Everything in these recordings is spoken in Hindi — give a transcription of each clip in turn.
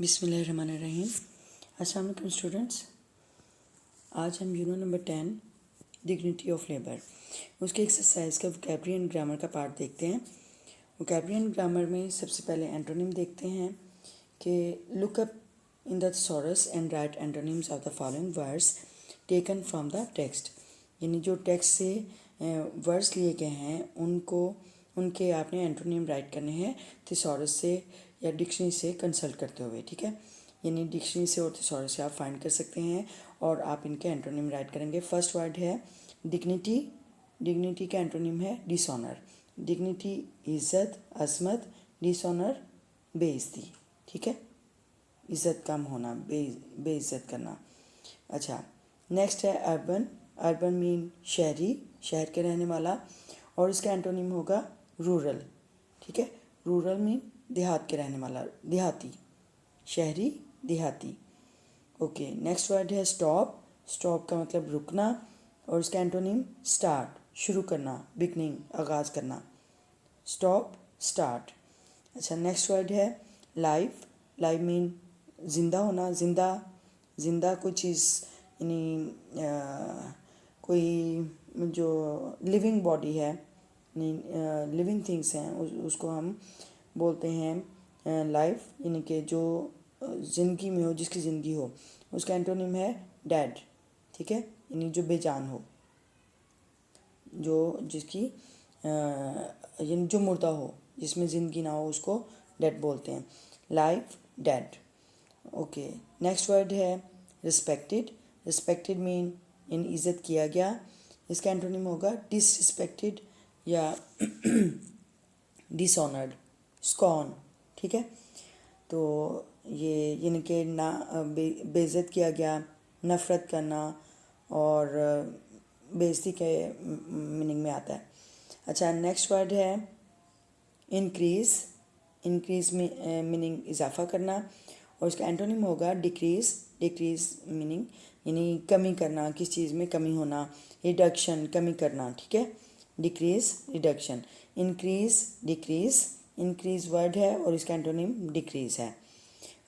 बिस्मिल्लाहिर्रहमानिर्रहीम। अस्सलाम वालेकुम स्टूडेंट्स। आज हम unit number 10 dignity of labour उसके एक्सरसाइज का वोकैबुलरी एंड ग्रामर का पार्ट देखते हैं। वोकैबुलरी एंड ग्रामर में सबसे पहले एंटोनिम देखते हैं कि look up in the thesaurus and right antonyms of the following words taken from the text. यानी जो टेक्स्ट से वर्ड्स लिए गए हैं उनके आपने एंटोनिम राइट करने हैं थिसॉरस से या डिक्शनरी से कंसल्ट करते हुए। ठीक है, यानी डिक्शनरी से और थिसॉरस से आप फाइंड कर सकते हैं और आप इनके एंटोनिम राइट करेंगे। फर्स्ट वर्ड है डिग्निटी। डिग्निटी का एंटोनिम है डिसऑनर। डिग्निटी इज़्ज़त, अज़मत, डिसऑनर बेइज्जती। ठीक है, इज़्ज़त कम होना, बेइज्जत करना। अच्छा, नेक्स्ट है अर्बन। अर्बन मीन शहरी, शहर के रहने वाला, और इसका एंटोनिम होगा रूरल। ठीक है, रूरल मीन देहात के रहने वाला, देहाती, शहरी, देहाती। ओके, नेक्स्ट वर्ड है स्टॉप। स्टॉप का मतलब रुकना और इसका एंटोनिम स्टार्ट, शुरू करना, बिगनिंग, आगाज़ करना। Stop, start. अच्छा, नेक्स्ट वर्ड है लाइफ। लाइफ मीन जिंदा होना, जिंदा कोई चीज़, यानी कोई जो लिविंग बॉडी है, लिविंग थिंग्स हैं, उसको हम बोलते हैं लाइफ, यानी कि जो ज़िंदगी में हो, जिसकी ज़िंदगी हो। उसका एंटोनिम है डेड। ठीक है, यानी जो बेजान हो, जो जिसकी यानी जो मुर्दा हो, जिसमें ज़िंदगी ना हो, उसको डेड बोलते हैं। Life, dead. Okay, next word है रिस्पेक्टेड। रिस्पेक्टेड मीन इन इज़्ज़त किया गया। इसका एंटोनिम होगा डिसरिस्पेक्टेड या डिसऑनर्ड, स्कॉन। ठीक है, तो ये यानी कि ना बेइज्जत किया गया, नफ़रत करना और बेइज्जती के मीनिंग में आता है। अच्छा, नेक्स्ट वर्ड है इंक्रीज़। इंक्रीज़ मीनिंग इजाफा करना और उसका एंटोनिम होगा डिक्रीज़। डिक्रीज़ मीनिंग यानी कमी करना, किस चीज़ में कमी होना। रिडक्शन, कमी करना। ठीक है, decrease, reduction. Increase, decrease. Increase word है और इसका एंटोनिम डिक्रीज़ है।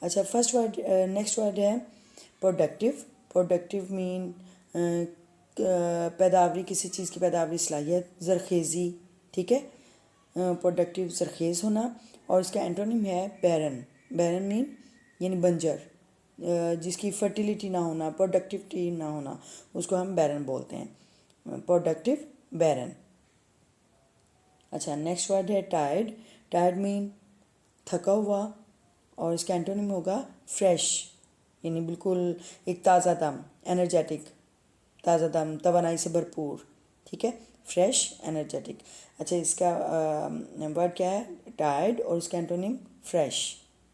अच्छा, फर्स्ट वर्ड, नेक्स्ट वर्ड है प्रोडक्टिव। प्रोडक्टिव मीन पैदावारी, किसी चीज़ की पैदावारी, सलाहियत, ज़रखेज़ी। ठीक है, प्रोडक्टिव, ज़रखेज़ होना, और इसका एंटोनिम है बैरन। बैरन मीन यानी बंजर, जिसकी फर्टिलिटी ना होना, प्रोडक्टिविटी ना होना, उसको हम बैरन बोलते हैं। प्रोडक्टिव, बैरन। अच्छा, नेक्स्ट वर्ड है टायर्ड। टायर्ड मीन थका हुआ और इसका एंटोनिम होगा फ्रेश, यानी बिल्कुल एक ताज़ा दम, एनर्जेटिक, ताज़ा दम, तवानाई से भरपूर। ठीक है, फ्रेश, एनर्जेटिक। अच्छा, इसका वर्ड क्या है? टायर्ड और इसका एंटोनिम फ्रेश।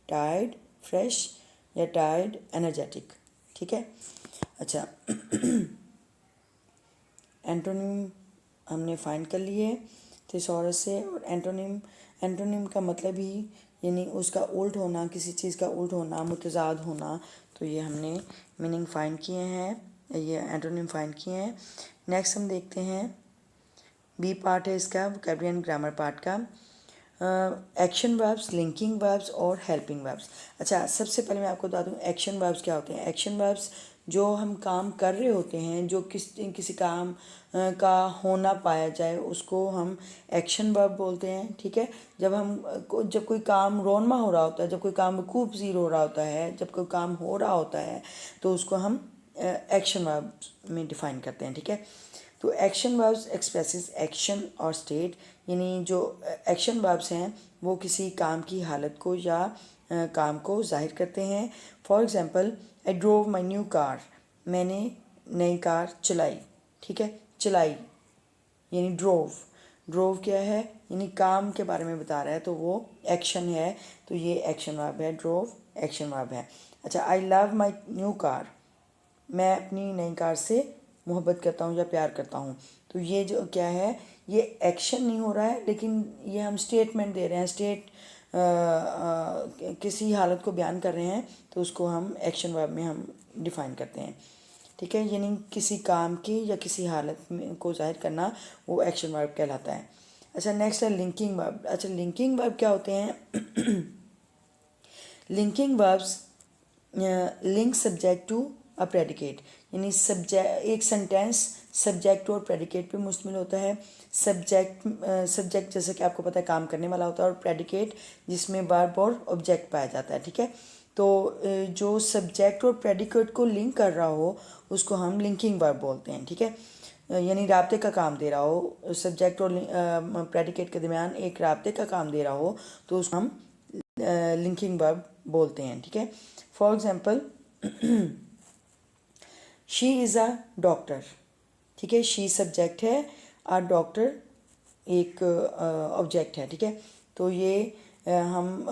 टायर्ड, फ्रेश या टायर्ड, एनर्जेटिक। ठीक है, अच्छा एंटोनिम हमने फाइंड कर लिए थिसॉरस से। और एंटोनिम का मतलब ही यानी उसका उल्ट होना, किसी चीज़ का उल्ट होना, मुतज़ाद होना। तो ये हमने मीनिंग फाइंड किए हैं, ये एंटोनिम फाइंड किए हैं। नेक्स्ट हम देखते हैं बी पार्ट है इसका, वोकैबुलरी एंड ग्रामर पार्ट का, एक्शन वर्ब्स, लिंकिंग वर्ब्स और हेल्पिंग वर्ब्स। अच्छा, सबसे पहले मैं आपको बता दूं एक्शन वर्ब्स क्या होते हैं। एक्शन वर्ब्स जो हम काम कर रहे होते हैं, जो किसी काम का होना पाया जाए, उसको हम एक्शन वर्ब बोलते हैं। ठीक है, जब कोई काम रोनमा हो रहा होता है, जब कोई काम वकूफ़ ज़ीर हो रहा होता है, जब कोई काम हो रहा होता है, तो उसको हम एक्शन वर्ब में डिफ़ाइन करते हैं। ठीक है, तो एक्शन वर्ब्स एक्सप्रेसेस एक्शन और स्टेट, यानी जो एक्शन वर्ब्स हैं वो किसी काम की हालत को या काम को जाहिर करते हैं। For example, I drove my new car, मैंने नई कार चलाई। ठीक है, चलाई यानी ड्रोव। ड्रोव क्या है? यानी काम के बारे में बता रहा है, तो वो एक्शन है, तो ये एक्शन वर्ब है। ड्रोव एक्शन वर्ब है। अच्छा, I love my new car, मैं अपनी नई कार से मोहब्बत करता हूँ या प्यार करता हूँ। तो ये जो क्या है, ये एक्शन नहीं हो रहा है, लेकिन ये हम स्टेटमेंट दे रहे हैं, किसी हालत को बयान कर रहे हैं, तो उसको हम एक्शन वर्ब में हम डिफ़ाइन करते हैं। ठीक है, यानी किसी काम की या किसी हालत में को जाहिर करना, वो एक्शन वर्ब कहलाता है। अच्छा, नेक्स्ट है लिंकिंग वर्ब। अच्छा, लिंकिंग वर्ब क्या होते हैं? Linking verbs link subject to a predicate, यानी सब्जेक्ट, एक सेंटेंस सब्जेक्ट और प्रेडिकेट पे मुश्तमिल होता है। सब्जेक्ट जैसे कि आपको पता है काम करने वाला होता है, और प्रेडिकेट जिसमें वर्ब और ऑब्जेक्ट पाया जाता है, ठीक है। तो जो सब्जेक्ट और प्रेडिकेट को लिंक कर रहा हो उसको हम लिंकिंग वर्ब बोलते हैं, ठीक है। यानी राब्ते का काम दे रहा हो, सब्जेक्ट और प्रेडिकेट के दरमियान एक राब्ते का काम दे रहा हो, तो उसको हम लिंकिंग वर्ब बोलते हैं, ठीक है। For example, she is a doctor, ठीक है, शी सब्जेक्ट है, आ डॉक्टर एक ऑब्जेक्ट है, ठीक है। तो ये हम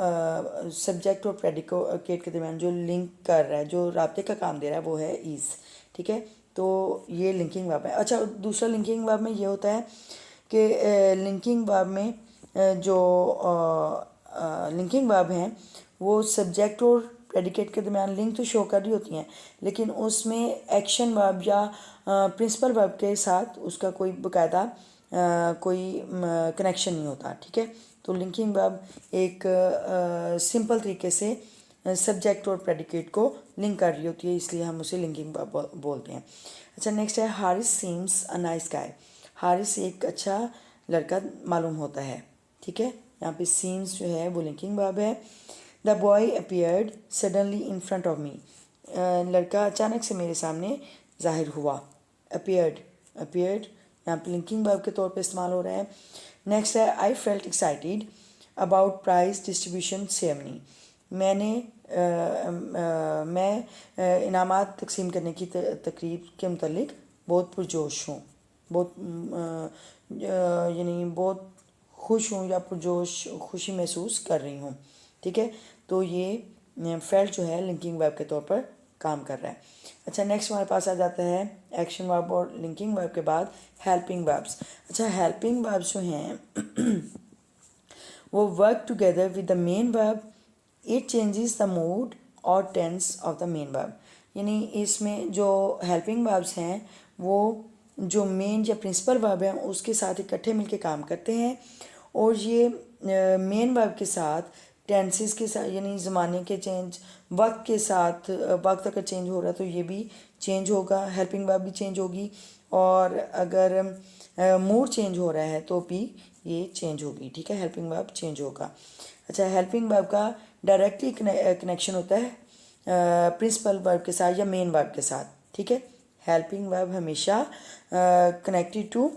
सब्जेक्ट और प्रेडिकेट के दरमियान जो लिंक कर रहा है, जो राब्ते का काम दे रहा है, वो है इज़, ठीक है। तो ये लिंकिंग वर्ब है। अच्छा, दूसरा लिंकिंग वर्ब में ये होता है कि लिंकिंग वर्ब में जो लिंकिंग वर्ब हैं वो सब्जेक्ट और प्रेडिकेट के दरमियान लिंक तो शो कर रही होती हैं, लेकिन उसमें एक्शन वर्ब या प्रिंसिपल वर्ब के साथ उसका कोई बाकायदा कोई कनेक्शन नहीं होता, ठीक है। तो लिंकिंग वर्ब एक सिंपल तरीके से सब्जेक्ट और प्रेडिकेट को लिंक कर रही होती है, इसलिए हम उसे लिंकिंग वर्ब बोलते हैं। अच्छा, नेक्स्ट है Haris seems a nice guy. Haris एक अच्छा लड़का मालूम होता है, ठीक है। यहाँ पे सीम्स जो है वो लिंकिंग वर्ब है। The boy appeared suddenly in front of me, लड़का अचानक से मेरे सामने ज़ाहिर हुआ। अपीयर्ड यहाँ पे लिंकिंग वर्ब के तौर पे इस्तेमाल हो रहा है। नेक्स्ट है I felt excited about prize distribution ceremony, मैं इनामात तकसीम करने की तकरीब के मुतल्लिक बहुत पुरजोश हूँ, यानी बहुत खुश हूँ या पुरजोश खुशी महसूस कर रही हूँ, ठीक है। तो ये फेल्ट जो है लिंकिंग वर्ब के तौर पर काम कर रहा है। अच्छा, नेक्स्ट हमारे पास आ जाता है एक्शन वर्ब और लिंकिंग वर्ब के बाद हेल्पिंग वर्ब्स। अच्छा, हेल्पिंग वर्ब्स जो हैं वो work together with the main verb, it changes the mood और tense of the main verb, यानी इसमें जो हेल्पिंग वर्ब्स हैं वो जो मेन या प्रिंसिपल वर्ब हैं उसके साथ इकट्ठे मिलके काम करते हैं, और ये मेन वर्ब के साथ टेंसेस के साथ, यानी ज़माने के चेंज, वक्त के साथ, वक्त अगर चेंज हो रहा है तो ये भी चेंज होगा, हेल्पिंग वर्ब भी चेंज होगी, और अगर मूड चेंज हो रहा है तो भी ये चेंज होगी, ठीक है, हेल्पिंग वर्ब चेंज होगा। अच्छा, हेल्पिंग वर्ब का डायरेक्टली कनेक्शन होता है प्रिंसिपल वर्ब के साथ या मेन वर्ब के साथ, ठीक है। हेल्पिंग वर्ब हमेशा कनेक्टेड टू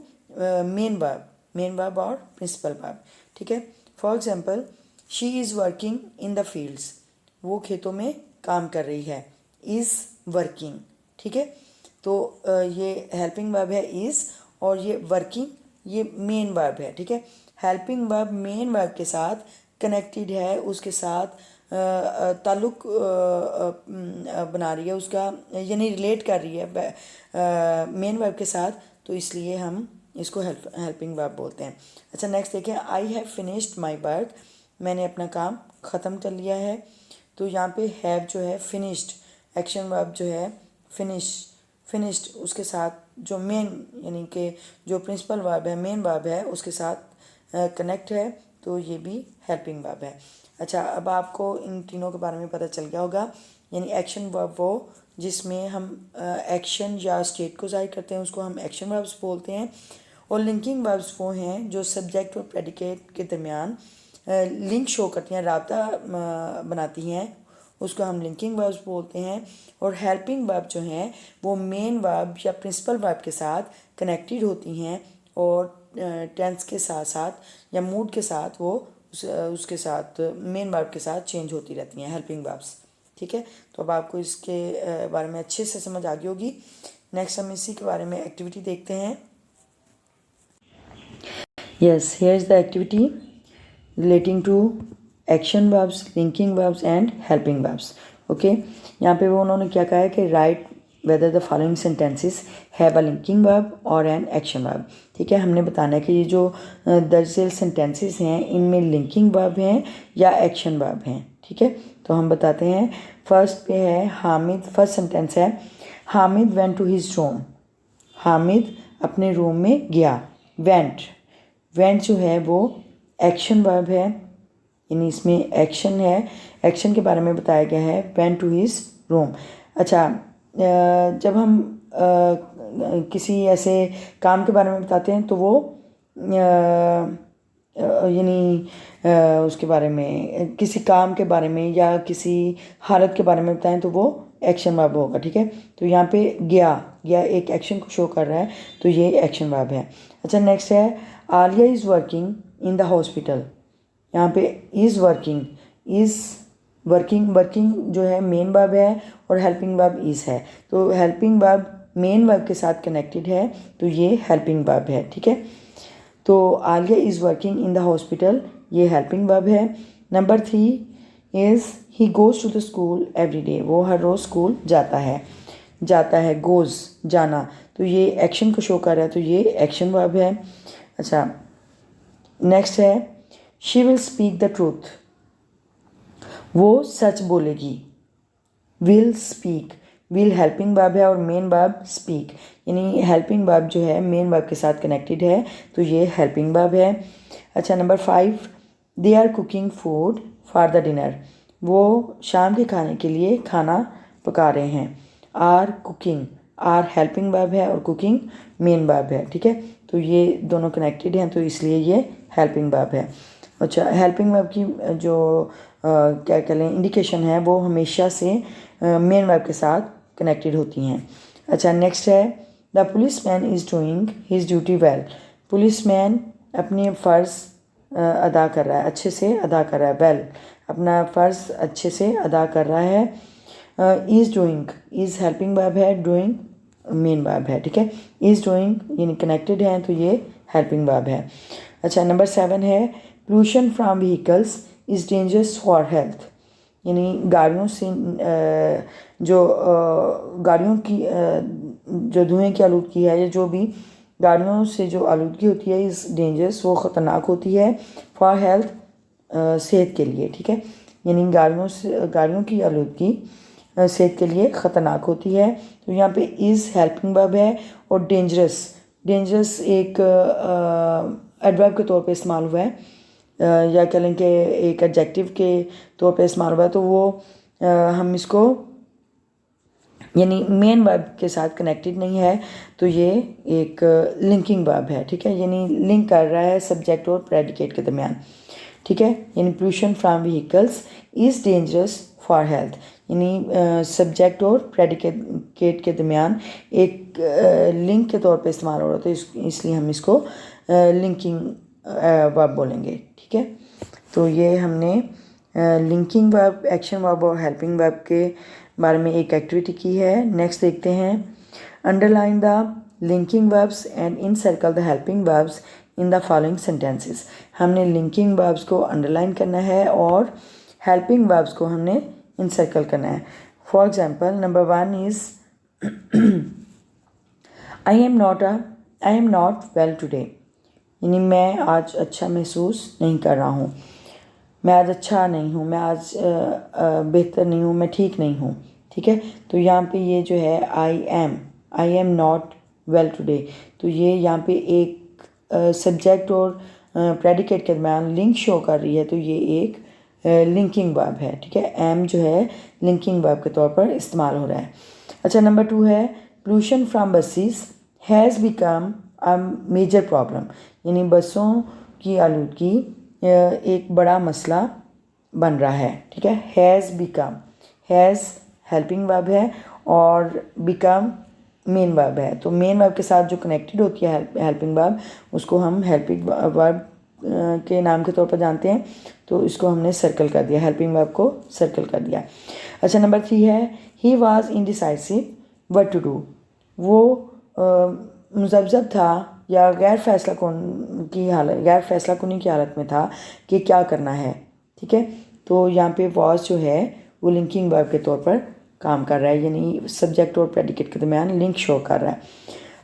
मेन वर्ब और प्रिंसिपल वर्ब, ठीक है। For example, she is working in the fields, वो खेतों में काम कर रही है, इज़ वर्किंग, ठीक है। तो ये हेल्पिंग वर्ब है इज़, और ये वर्किंग ये मेन वर्ब है, ठीक है। हेल्पिंग वर्ब मेन वर्ब के साथ कनेक्टेड है, उसके साथ ताल्लुक बना रही है उसका, यानी रिलेट कर रही है मेन वर्ब के साथ, तो इसलिए हम इसको हेल्पिंग वर्ब बोलते हैं। अच्छा, नेक्स्ट देखें, I have finished my work, मैंने अपना काम ख़त्म कर लिया है। तो यहाँ पे हैव जो है फिनिश्ड एक्शन वर्ब जो है फिनिश्ड उसके साथ जो मेन, यानी कि जो प्रिंसिपल वर्ब है मेन वर्ब है उसके साथ कनेक्ट है, तो ये भी हेल्पिंग वर्ब है। अच्छा, अब आपको इन तीनों के बारे में पता चल गया होगा, यानी एक्शन वर्ब वो जिसमें हम एक्शन या स्टेट को ज़ाहिर करते हैं उसको हम एक्शन वर्ब्स बोलते हैं, और लिंकिंग वर्ब्स वो हैं जो सब्जेक्ट और प्रेडिकेट के दरमियान लिंक शो करती हैं, राब्ता बनाती हैं, उसको हम लिंकिंग वर्ब्स बोलते हैं। और हेल्पिंग वर्ब जो हैं वो मेन वर्ब या प्रिंसिपल वर्ब के साथ कनेक्टेड होती हैं, और टेंस के साथ साथ या मूड के साथ वो उसके साथ मेन वर्ब के साथ चेंज होती रहती हैं हेल्पिंग वर्ब्स, ठीक है। तो अब आपको इसके बारे में अच्छे से समझ आ गई होगी। नेक्स्ट हम इसी के बारे में एक्टिविटी देखते हैं। Yes, here is the activity relating to action verbs, linking verbs and helping verbs. Okay, यहाँ पे वो उन्होंने क्या कहा है कि write whether the following sentences have a linking verb और एन एक्शन वर्ब, ठीक है। हमने बताना है कि ये जो दर्ज सेंटेंसेस हैं इनमें लिंकिंग वर्ब हैं या एक्शन वर्ब हैं, ठीक है। तो हम बताते हैं, फर्स्ट पे है हामिद, फर्स्ट सेंटेंस है Hamid went to his room, Hamid अपने रूम में गया। वेंट जो है वो एक्शन वर्ब है, यानी इसमें एक्शन है, एक्शन के बारे में बताया गया है, went to his room। अच्छा, जब हम किसी ऐसे काम के बारे में बताते हैं तो वो यानी उसके बारे में, किसी काम के बारे में या किसी हालत के बारे में बताएं तो वो एक्शन वर्ब होगा, ठीक है। तो यहाँ पे गया एक एक्शन को शो कर रहा है, तो ये एक्शन वर्ब है। अच्छा, नेक्स्ट है Alia is working in the hospital. यहाँ पे इज़ वर्किंग जो है मेन वर्ब है और हेल्पिंग वर्ब इज़ है, तो हेल्पिंग वर्ब मेन वर्ब के साथ कनेक्टेड है, तो ये हेल्पिंग वर्ब है, ठीक है। तो Aliya is working in the hospital, ये हेल्पिंग वर्ब है। Number 3 is he goes to the school every day, वो हर रोज़ स्कूल जाता है, गोज़ जाना, तो ये एक्शन को शो कर रहा है, तो ये एक्शन वर्ब है। अच्छा, नेक्स्ट है she will speak the truth, वो सच बोलेगी। Will speak, will helping verb है और मेन वर्ब स्पीक, यानी हेल्पिंग वर्ब जो है मेन वर्ब के साथ कनेक्टेड है, तो ये हेल्पिंग वर्ब है। अच्छा, number 5 they are cooking food for the dinner, वो शाम के खाने के लिए खाना पका रहे हैं। Are cooking, are helping verb है और कुकिंग मेन वर्ब है, ठीक है। तो ये दोनों कनेक्टेड हैं, तो इसलिए ये हेल्पिंग वर्ब है। अच्छा, हेल्पिंग वर्ब की जो क्या कह लें इंडिकेशन है, वो हमेशा से मेन वर्ब के साथ कनेक्टेड होती हैं। अच्छा, नेक्स्ट है the police man is doing his duty well, police man अपने फ़र्ज़ अदा कर रहा है, अच्छे से अदा कर रहा है, वेल अपना फ़र्ज़ अच्छे से अदा कर रहा है। Is doing, is helping verb है, डूइंग मेन वर्ब है, ठीक है। इज़ डूइंग यानी कनेक्टेड है, तो ये हेल्पिंग वर्ब है। अच्छा, नंबर 7 है pollution from vehicles is dangerous for health, यानी गाड़ियों से गाड़ियों की जो धुएं की आलूदगी है, या जो भी गाड़ियों से जो आलूदगी होती है इज़ डेंजरस, वो ख़तरनाक होती है, फॉर हेल्थ सेहत के लिए, ठीक है। यानी गाड़ियों की आलूदगी सेहत के लिए ख़तरनाक होती है, तो यहाँ पे इज़ हेल्पिंग वर्ब है और डेंजरस एक एडवर्ब के तौर पे इस्तेमाल हुआ है, या कह लें कि एक एडजेक्टिव के तौर पे इस्तेमाल हुआ है, तो वो हम इसको यानी मेन वर्ब के साथ कनेक्टेड नहीं है, तो ये एक लिंकिंग वर्ब है, ठीक है। यानी लिंक कर रहा है सब्जेक्ट और प्रेडिकेट के दरमियान, ठीक है। यानी pollution from vehicles is dangerous for health, यानी सब्जेक्ट और प्रेडिकेट के दरमियान एक लिंक के तौर पे इस्तेमाल हो रहा है, तो इसलिए हम इसको लिंकिंग वर्ब बोलेंगे, ठीक है। तो ये हमने लिंकिंग वर्ब, एक्शन वर्ब और हेल्पिंग वर्ब के बारे में एक एक्टिविटी की है। नेक्स्ट देखते हैं underline the linking verbs and in circle the helping verbs in the following sentences. हमने लिंकिंग वर्ब्स को अंडरलाइन करना है और हेल्पिंग वर्ब्स को हमने इन सर्कल करना है। For example, number 1 is I am not well today, यानी मैं आज अच्छा महसूस नहीं कर रहा हूँ, मैं आज अच्छा नहीं हूँ, मैं आज बेहतर नहीं हूँ, मैं ठीक नहीं हूँ, ठीक है। तो यहाँ पे ये जो है I am not well today, तो ये यहाँ पे एक सब्जेक्ट और प्रेडिकेट के दरम्यान लिंक शो कर रही है, तो ये एक लिंकिंग वर्ब है, ठीक है। एम जो है लिंकिंग वर्ब के तौर पर इस्तेमाल हो रहा है। अच्छा, नंबर 2 है pollution from buses has become a major problem, यानी बसों की आलूदगी एक बड़ा मसला बन रहा है, ठीक है। हैज़ हेल्पिंग वर्ब है और बिकम मेन वर्ब है, तो मेन वर्ब के साथ जो कनेक्टेड होती है हेल्पिंग वर्ब, उसको हम हेल्पिंग वर्ब के नाम के तौर पर जानते हैं, तो इसको हमने सर्कल कर दिया, हेल्पिंग वर्ब को सर्कल कर दिया। अच्छा, नंबर 3 है he was indecisive what to do, वो मुज़ब्ज़ब था या गैर फैसला कुनी की हालत में था कि क्या करना है, ठीक है। तो यहाँ पे वॉज जो है वो लिंकिंग वर्ब के तौर पर काम कर रहा है, यानी सब्जेक्ट और प्रेडिकेट के दरमियान लिंक शो कर रहा है।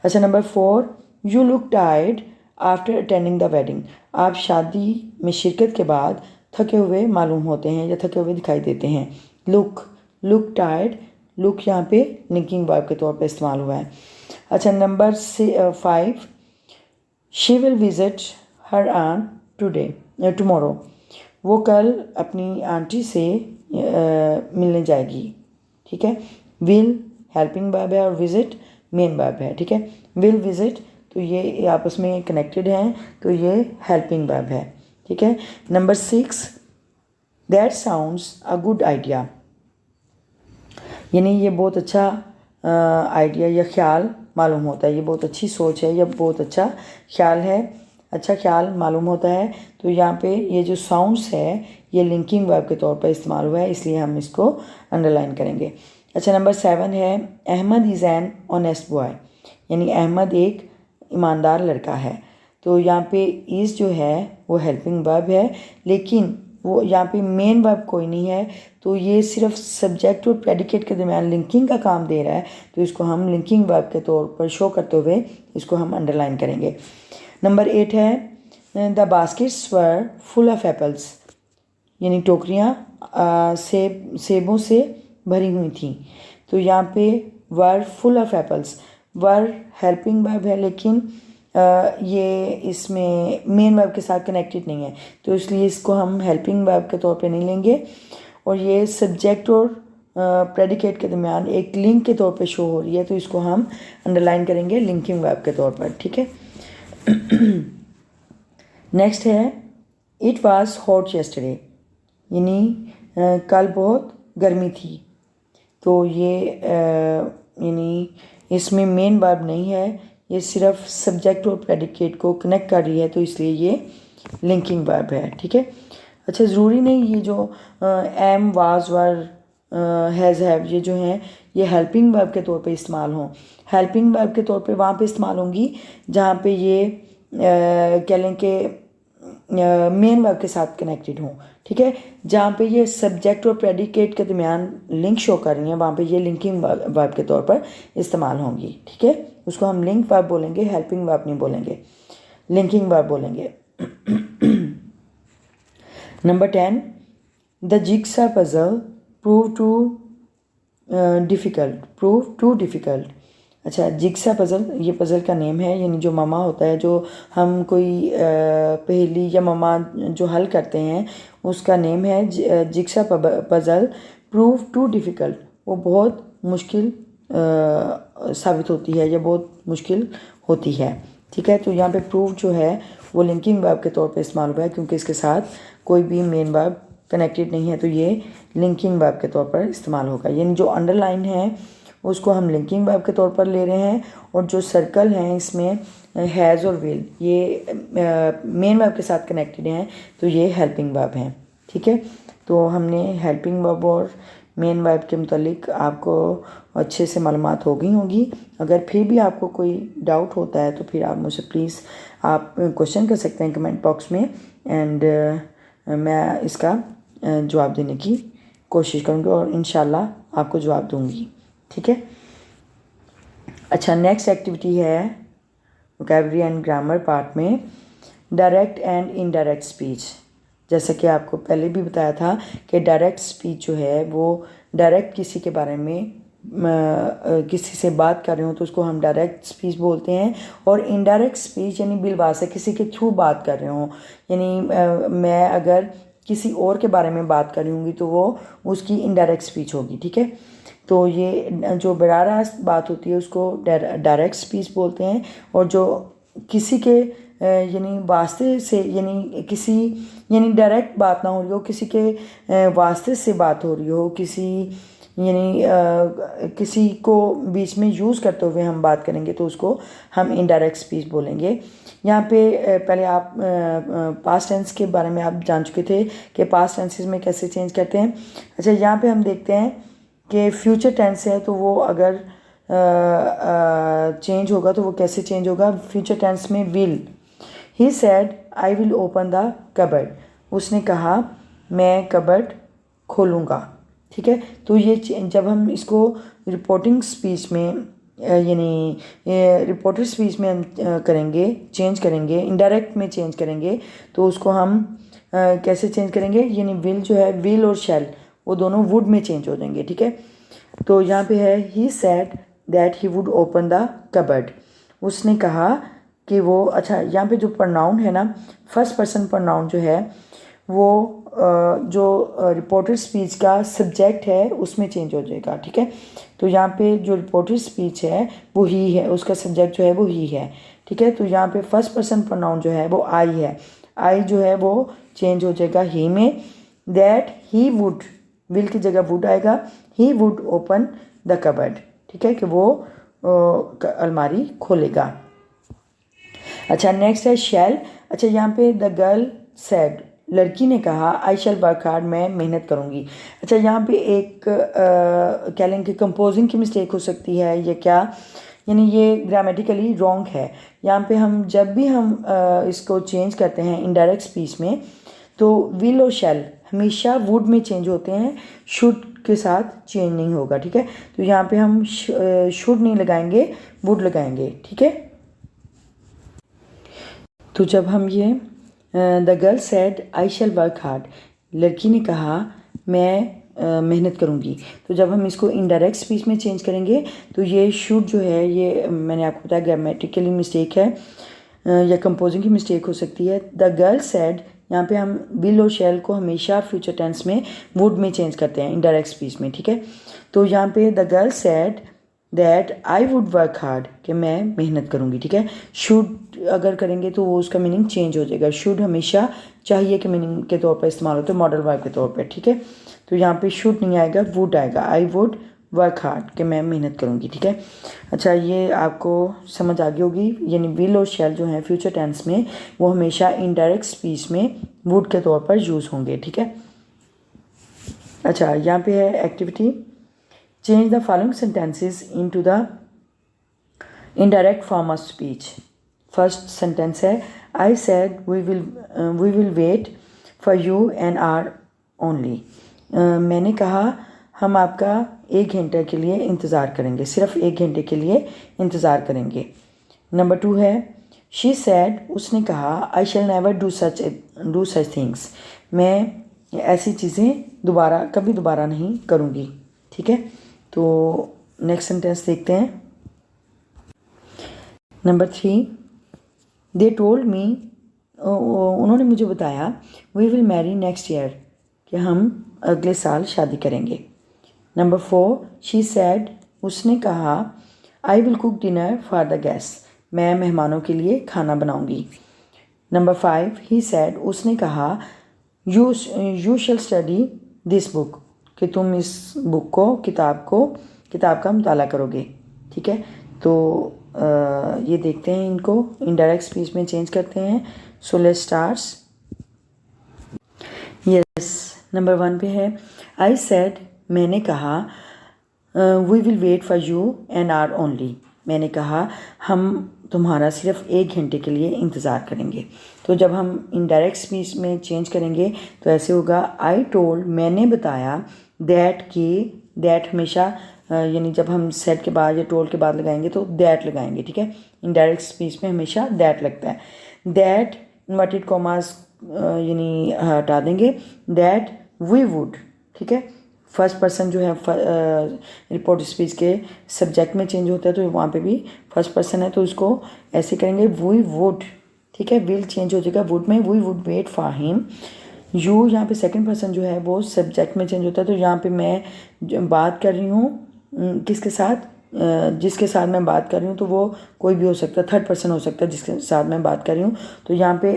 अच्छा, number 4 you look tired after attending the wedding, आप शादी में शिरकत के बाद थके हुए मालूम होते हैं या थके हुए दिखाई देते हैं। लुक टायर्ड, लुक यहाँ पे लिंकिंग वर्ब के तौर पर इस्तेमाल हुआ है। अच्छा, number 5 she will visit her aunt tomorrow, वो कल अपनी आंटी से मिलने जाएगी। ठीक है, विल हेल्पिंग वर्ब है और विजिट मेन वर्ब है। ठीक है, विल विजिट तो ये आपस में कनेक्टेड हैं, तो ये हेल्पिंग वर्ब है। ठीक है, number 6, that sounds a good idea, यानी ये बहुत अच्छा आइडिया या ख्याल मालूम होता है, ये बहुत अच्छी सोच है या बहुत अच्छा ख्याल है, अच्छा ख्याल मालूम होता है। तो यहाँ पे ये जो साउंड्स है ये लिंकिंग वर्ब के तौर पर इस्तेमाल हुआ है, इसलिए हम इसको अंडरलाइन करेंगे। अच्छा, नंबर 7 है Ahmed is an honest boy, यानी अहमद एक ईमानदार लड़का है। तो यहाँ पे इज़ जो है वो हेल्पिंग वर्ब है, लेकिन वो यहाँ पे मेन वर्ब कोई नहीं है, तो ये सिर्फ सब्जेक्ट और प्रेडिकेट के दरमियान लिंकिंग का काम दे रहा है, तो इसको हम लिंकिंग वर्ब के तौर पर शो करते हुए इसको हम अंडरलाइन करेंगे। नंबर 8 है the baskets were full of apples, यानी टोकरियाँ सेबों से भरी हुई थी। तो यहाँ पे were full of apples, were helping verb है, लेकिन ये इसमें मेन वर्ब के साथ कनेक्टेड नहीं है, तो इसलिए इसको हम हेल्पिंग वर्ब के तौर पे नहीं लेंगे। और ये सब्जेक्ट और प्रेडिकेट के दरमियान एक लिंक के तौर पे शो हो रही है, तो इसको हम अंडरलाइन करेंगे लिंकिंग वर्ब के तौर पर। ठीक है, नेक्स्ट है इट वाज हॉट येस्टरडे, यानी कल बहुत गर्मी थी। तो ये यानी इसमें मेन वर्ब नहीं है, ये सिर्फ सब्जेक्ट और प्रेडिकेट को कनेक्ट कर रही है, तो इसलिए ये लिंकिंग वर्ब है। ठीक है, अच्छा, ज़रूरी नहीं ये जो am was were has have ये जो हैं ये हेल्पिंग वर्ब के तौर पे इस्तेमाल हों। हेल्पिंग वर्ब के तौर पे वहाँ पे इस्तेमाल होंगी जहाँ पे ये कह लें कि मेन वर्ब के साथ कनेक्टेड हों। ठीक है, जहाँ पे ये सब्जेक्ट और प्रेडिकेट के दरमियान लिंक शो कर रही हैं वहाँ पे ये लिंकिंग वर्ब के तौर पर इस्तेमाल होंगी। ठीक है, उसको हम लिंक वर्ब बोलेंगे, हेल्पिंग वर्ब नहीं बोलेंगे, लिंकिंग वर्ब बोलेंगे। Number 10, the jigsaw puzzle prove too difficult. अच्छा, जिग्सा पज़ल ये पज़ल का नेम है, यानी जो ममा होता है, जो हम कोई पहेली या ममा जो हल करते हैं उसका नेम है jigsaw puzzle prove too difficult, वो बहुत मुश्किल साबित होती है या बहुत मुश्किल होती है। ठीक है, तो यहाँ पे प्रूव जो है वो लिंकिंग वर्ब के तौर पे इस्तेमाल हुआ है, क्योंकि इसके साथ कोई भी मेन वर्ब कनेक्टेड नहीं है, तो ये लिंकिंग वर्ब के तौर पर इस्तेमाल होगा। यानी जो अंडरलाइन है उसको हम लिंकिंग वर्ब के तौर पर ले रहे हैं, और जो सर्कल हैं इसमें हैज़ और विल ये मेन वर्ब के साथ कनेक्टेड हैं, तो ये हेल्पिंग वर्ब हैं। ठीक है, तो हमने हेल्पिंग वर्ब और मेन वर्ब के मुतालिक आपको अच्छे से मालूमात हो गई होगी। अगर फिर भी आपको कोई डाउट होता है तो फिर आप मुझसे प्लीज़ आप क्वेश्चन कर सकते हैं कमेंट बॉक्स में, एंड मैं इसका जवाब देने की कोशिश करूँगी और इंशाल्लाह आपको जवाब दूँगी। ठीक है, अच्छा, नेक्स्ट एक्टिविटी है वोकैबुलरी एंड ग्रामर पार्ट में डायरेक्ट एंड इनडायरेक्ट स्पीच। जैसा कि आपको पहले भी बताया था कि डायरेक्ट स्पीच जो है वो डायरेक्ट किसी के बारे में किसी से बात कर रहे हो तो उसको हम डायरेक्ट स्पीच बोलते हैं, और इनडायरेक्ट स्पीच यानी बिलवासा किसी के थ्रू बात कर रहे हो, यानी मैं अगर किसी और के बारे में बात कर रही होंगी तो वो उसकी इनडायरेक्ट स्पीच होगी। ठीक है, तो ये जो बराह रास्त बात होती है उसको डायरेक्ट स्पीच बोलते हैं, और जो किसी के यानी वास्ते से यानी किसी यानी डायरेक्ट बात ना हो रही हो, किसी के वास्ते से बात हो रही हो, किसी यानी किसी को बीच में यूज़ करते हुए हम बात करेंगे तो उसको हम इनडायरेक्ट स्पीच बोलेंगे। यहाँ पे पहले आप पास्ट टेंस के बारे में आप जान चुके थे कि पास्ट टेंसेस में कैसे चेंज करते हैं। अच्छा, यहाँ पे हम देखते हैं कि फ्यूचर टेंस है तो वो अगर चेंज होगा तो वो कैसे चेंज होगा। फ्यूचर टेंस में will, he said I will open the cupboard, उसने कहा मैं कबर्ड खोलूँगा। ठीक है, तो ये जब हम इसको रिपोर्टिंग स्पीच में यानी रिपोर्टर स्पीच में हम करेंगे, चेंज करेंगे, इनडायरेक्ट में चेंज करेंगे, तो उसको हम कैसे चेंज करेंगे, यानी विल जो है, विल और शैल वो दोनों वुड में चेंज हो जाएंगे। ठीक है, तो यहाँ पे है he said that he would open the cupboard, उसने कहा कि वो, अच्छा यहाँ पे जो प्रोनाउन है ना, फर्स्ट पर्सन प्रोनाउन जो है वो जो रिपोर्टेड स्पीच का सब्जेक्ट है उसमें चेंज हो जाएगा, ठीक है। तो यहाँ पे जो रिपोर्टेड स्पीच है वो ही है, उसका सब्जेक्ट जो है वो ही है, ठीक है। तो यहाँ पे फर्स्ट पर्सन प्रोनाउन जो है वो आई है, आई जो है वो चेंज हो जाएगा ही में। दैट ही वुड, विल की जगह वुड आएगा, he would open the cupboard, ठीक है, कि वो अलमारी खोलेगा। अच्छा, नेक्स्ट है शैल। अच्छा, यहाँ पे द गर्ल सेड, लड़की ने कहा, आई शैल वर्क हार्ड, मैं मेहनत करूँगी। अच्छा, यहाँ पे एक क्या लेंगे, कंपोजिंग की मिस्टेक हो सकती है या क्या, यानी ये ग्रामेटिकली रॉन्ग है। यहाँ पे हम जब भी हम इसको चेंज करते हैं इनडायरेक्ट स्पीच में, तो विल और शैल हमेशा वुड में चेंज होते हैं, शुड के साथ चेंज नहीं होगा, ठीक है। तो यहाँ पे हम शुड नहीं लगाएंगे, वुड लगाएंगे, ठीक है। तो जब हम ये the girl said I shall work hard, लड़की ने कहा मैं मेहनत करूँगी, तो जब हम इसको इनडायरेक्ट स्पीच में चेंज करेंगे तो ये शुड जो है, ये मैंने आपको बताया ग्रामेटिकली मिस्टेक है या कंपोजिंग की मिस्टेक हो सकती है। द गर्ल सेड, यहाँ पे हम विल और शैल को हमेशा फ्यूचर टेंस में वुड में चेंज करते हैं इनडायरेक्ट स्पीच में, ठीक है। तो यहाँ पे the girl said that I would work hard, कि मैं मेहनत करूँगी, ठीक है। शुड अगर करेंगे तो वो उसका मीनिंग चेंज हो जाएगा। शुड हमेशा चाहिए के मीनिंग के तौर पर इस्तेमाल होता है, मॉडल वर्ब के तौर पर, ठीक है। तो यहाँ पे शुड नहीं आएगा, वुड आएगा, आई वुड वर्क हार्ड, कि मैं मेहनत करूँगी, ठीक है। अच्छा, ये आपको समझ आ गई होगी, यानी विल और शैल जो हैं फ्यूचर टेंस में वो हमेशा इनडायरेक्ट स्पीच में वुड के तौर पर यूज़ होंगे, ठीक है। अच्छा, यहाँ पे है activity, change the following sentences into the indirect form of speech. First sentence है, I said we will wait for you an hour only. मैंने कहा हम आपका 1 घंटे के लिए इंतज़ार करेंगे, सिर्फ 1 घंटे के लिए इंतज़ार करेंगे। नंबर 2 है, शी सैड, उसने कहा, I shall never do such things, मैं ऐसी चीज़ें कभी दोबारा नहीं करूँगी, ठीक है। तो नेक्स्ट सेंटेंस देखते हैं। नंबर 3, दे टोल्ड मी, उन्होंने मुझे बताया, we will marry next year, कि हम अगले साल शादी करेंगे। नंबर 4, शी सैड, उसने कहा, आई will cook dinner for the guest, मैं मेहमानों के लिए खाना बनाऊंगी। नंबर 5, ही सैड, उसने कहा, you shall study this book, कि तुम इस बुक को किताब का मुताला करोगे, ठीक है। तो ये देखते हैं, इनको इनडायरेक्ट स्पीच में चेंज करते हैं। So let's start. Yes, number 1 पे है, आई सेड, मैंने कहा, we will wait for you an hour only, मैंने कहा हम तुम्हारा सिर्फ 1 घंटे के लिए इंतज़ार करेंगे। तो जब हम इनडायरेक्ट स्पीच में चेंज करेंगे तो ऐसे होगा, आई टोल्ड, मैंने बताया, दैट की, दैट हमेशा यानी जब हम सेड के बाद या टोल्ड के बाद लगाएंगे तो दैट लगाएंगे, ठीक है। इनडायरेक्ट स्पीच में हमेशा दैट लगता है। दैट इन्वर्टेड कॉमास यानी हटा देंगे, दैट वी वुड, ठीक है। फर्स्ट पर्सन जो है रिपोर्ट स्पीच के सब्जेक्ट में चेंज होता है, तो वहाँ पे भी फर्स्ट पर्सन है, तो उसको ऐसे करेंगे, वी वुड, ठीक है। विल चेंज हो जाएगा वुड में, we would wait for him. You यहाँ पे सेकंड पर्सन जो है वो सब्जेक्ट में चेंज होता है, तो यहाँ पे मैं बात कर रही हूँ किसके साथ, जिसके साथ मैं बात कर रही हूँ, तो वो कोई भी हो सकता है, थर्ड पर्सन हो सकता है जिसके साथ मैं बात कर रही हूँ। तो यहाँ पे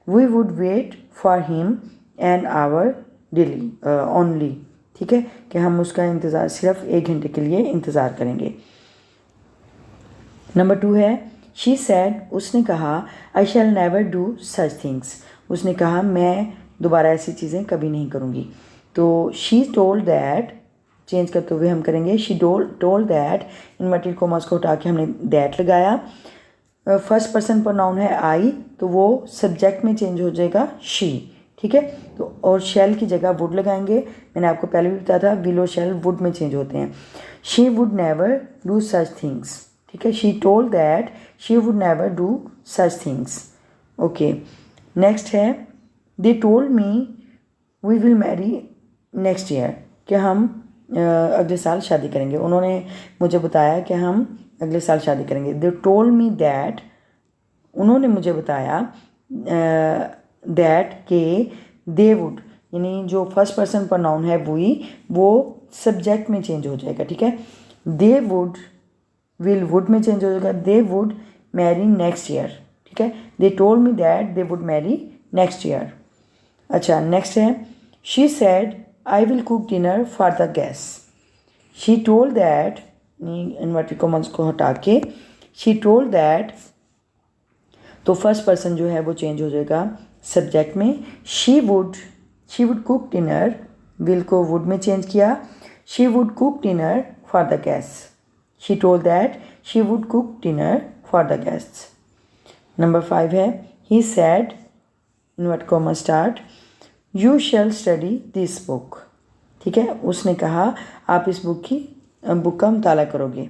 we would wait for him an hour daily only, ठीक है, कि हम उसका इंतज़ार सिर्फ 1 घंटे के लिए इंतज़ार करेंगे। नंबर 2 है, शी सैड, उसने कहा, I shall never do such things, उसने कहा मैं दोबारा ऐसी चीज़ें कभी नहीं करूँगी। तो शी टोल्ड दैट, चेंज करते हुए हम करेंगे, she told that, inverted commas को हटा के हमने दैट लगाया। फर्स्ट पर्सन प्रोनाउन है आई, तो वो सब्जेक्ट में चेंज हो जाएगा शी, ठीक है। तो और शैल की जगह वुड लगाएंगे, मैंने आपको पहले भी बताया था, विल और शैल वुड में चेंज होते हैं। She would never do such things, ठीक है। She told that she would never do such things, okay. Next है, they told me we will marry next year, कि हम अगले साल शादी करेंगे। उन्होंने मुझे बताया कि हम अगले साल शादी करेंगे। दे टोल्ड मी दैट, उन्होंने मुझे बताया दैट के दे वुड, यानी जो फर्स्ट पर्सन प्रोनाउन है वो सब्जेक्ट में चेंज हो जाएगा, ठीक है। दे वुड, विल वुड में चेंज हो जाएगा, they would marry next year, ठीक है। They told me that they would marry next year. अच्छा, नेक्स्ट है she said I will cook dinner for the guest. She told that, inverted commas को हटा के शी टोल्ड दैट, तो फर्स्ट पर्सन जो है वो चेंज हो जाएगा सब्जेक्ट में। She would cook dinner, will को वुड में चेंज किया, she would cook dinner for the guest. She told that she would cook dinner for the guests. Number 5 है he said, invert comma start, you shall study this book, ठीक है। उसने कहा आप इस बुक का मुताला करोगे।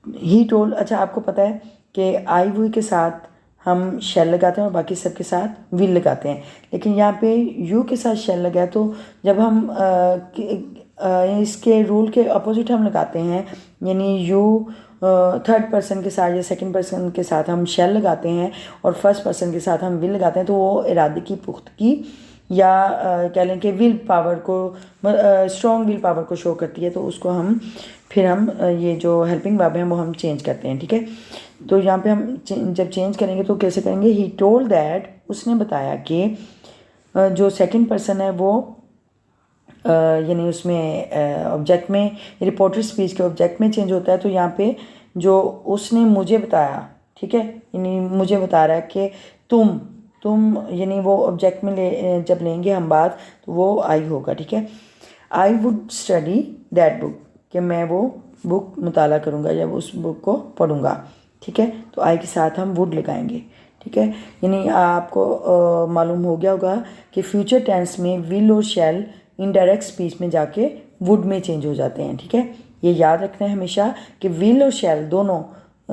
ही टोल्ड, अच्छा आपको पता है कि आई वी के साथ हम शेल लगाते हैं और बाकी सब के साथ विल लगाते हैं, लेकिन यहाँ पे यू के साथ शेल लगा है, तो जब हम इसके रूल के अपोजिट हम लगाते हैं, यानी यू थर्ड पर्सन के साथ या सेकंड पर्सन के साथ हम शेल लगाते हैं और फर्स्ट पर्सन के साथ हम विल लगाते हैं, तो वो इरादे की पुख्तगी या कह लें कि विल पावर को, स्ट्रॉन्ग विल पावर को शो करती है, तो उसको हम ये जो हेल्पिंग वर्ब है वो हम चेंज करते हैं, ठीक है। तो यहाँ पे हम जब चेंज करेंगे तो कैसे करेंगे, ही टोल्ड दैट, उसने बताया कि जो सेकंड पर्सन है वो यानी उसमें ऑब्जेक्ट में, रिपोर्टर स्पीच के ऑब्जेक्ट में चेंज होता है, तो यहाँ पे जो उसने मुझे बताया, ठीक है, यानी मुझे बता रहा है कि तुम यानी वो ऑब्जेक्ट में जब लेंगे हम बात तो वो आई होगा, ठीक है। I would study that book, कि मैं वो बुक मुताला करूँगा, जब उस बुक को पढ़ूँगा, ठीक है। तो आई के साथ हम वुड लगाएंगे, ठीक है। यानी आपको मालूम हो गया होगा कि फ्यूचर टेंस में विल और शैल इनडायरेक्ट स्पीच में जाके वुड में चेंज हो जाते हैं, ठीक है। ये याद रखना है हमेशा कि विल और शैल दोनों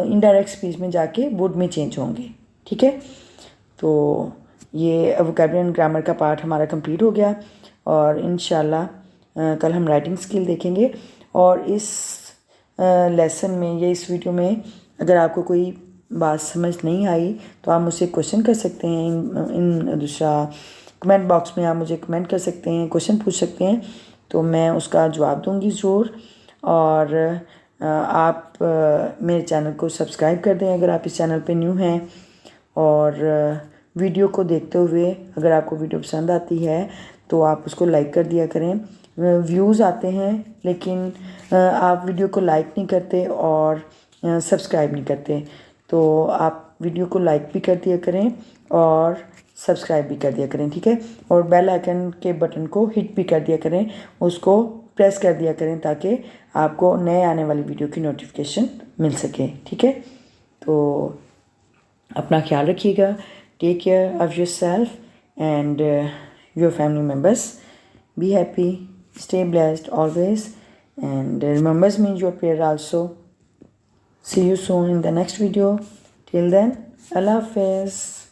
इनडायरेक्ट स्पीच में जाके वुड में चेंज होंगे, ठीक है। तो ये वोकैबुलरी एंड ग्रामर का पार्ट हमारा कंप्लीट हो गया और इंशाल्लाह कल हम राइटिंग स्किल देखेंगे। और इस लेसन में या इस वीडियो में अगर आपको कोई बात समझ नहीं आई तो आप मुझसे क्वेश्चन कर सकते हैं, इन दूसरा कमेंट बॉक्स में आप मुझे कमेंट कर सकते हैं, क्वेश्चन पूछ सकते हैं, तो मैं उसका जवाब दूंगी ज़रूर। और आप मेरे चैनल को सब्सक्राइब कर दें अगर आप इस चैनल पे न्यू हैं, और वीडियो को देखते हुए अगर आपको वीडियो पसंद आती है तो आप उसको लाइक कर दिया करें। व्यूज़ आते हैं लेकिन आप वीडियो को लाइक नहीं करते और सब्सक्राइब नहीं करते, तो आप वीडियो को लाइक भी कर दिया करें और सब्सक्राइब भी कर दिया करें, ठीक है। और बेल आइकन के बटन को हिट भी कर दिया करें, उसको प्रेस कर दिया करें ताकि आपको नए आने वाली वीडियो की नोटिफिकेशन मिल सके, ठीक है। तो अपना ख्याल रखिएगा, take care of yourself and your family members, be happy, stay blessed always, and remembers me your prayer also. See you soon in the next video. Till then, Allah Hafiz.